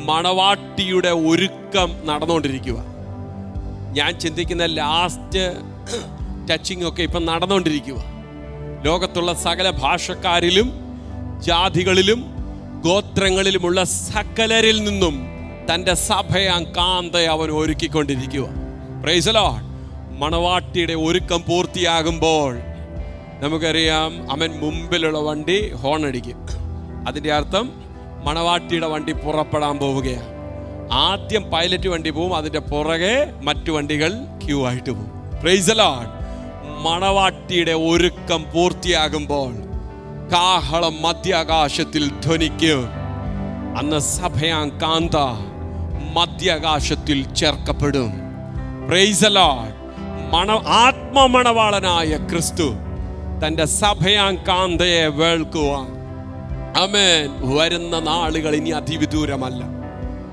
മണവാട്ടിയുടെ ഒരുക്കം നടന്നുകൊണ്ടിരിക്കുക. ഞാൻ ചിന്തിക്കുന്ന ലാസ്റ്റ് ടച്ചിങ് ഒക്കെ ഇപ്പം നടന്നുകൊണ്ടിരിക്കുക. ലോകത്തുള്ള സകല ഭാഷക്കാരിലും ജാതികളിലും ഗോത്രങ്ങളിലുമുള്ള സകലരിൽ നിന്നും തൻ്റെ സഭയാം കാന്തയെ അവൻ ഒരുക്കിക്കൊണ്ടിരിക്കുക. Praise the lord. മണവാട്ടിയുടെ ഒരുക്കം പൂർത്തിയാകുമ്പോൾ നമുക്കറിയാം, അവൻ മുമ്പിലുള്ള വണ്ടി ഹോൺ അടിക്കും. അതിൻ്റെ അർത്ഥം മണവാട്ടിയുടെ വണ്ടി പുറപ്പെടാൻ പോവുകയാണ്. ആദ്യം പൈലറ്റ് വണ്ടി പോവും, അതിൻ്റെ പുറകെ മറ്റു വണ്ടികൾ ക്യൂ ആയിട്ട് പോവും. Price the lord. മണവാട്ടിയുടെ ഒരുക്കം പൂർത്തിയാകുമ്പോൾ കാഹളം മധ്യാകാശത്തിൽ ധ്വനിക്കും. അന്ന് സഭയാം കാന്ത മധ്യാകാശത്തിൽ ചേർക്കപ്പെടും. Praise the lord. ആത്മമണവാളനായ ക്രിസ്തു തൻ്റെ സഭയാം കാന്തയെ വേൾക്കുവാൻ ആമേൻ. വരുന്ന നാളുകൾ ഇനി അതിവിദൂരമല്ല.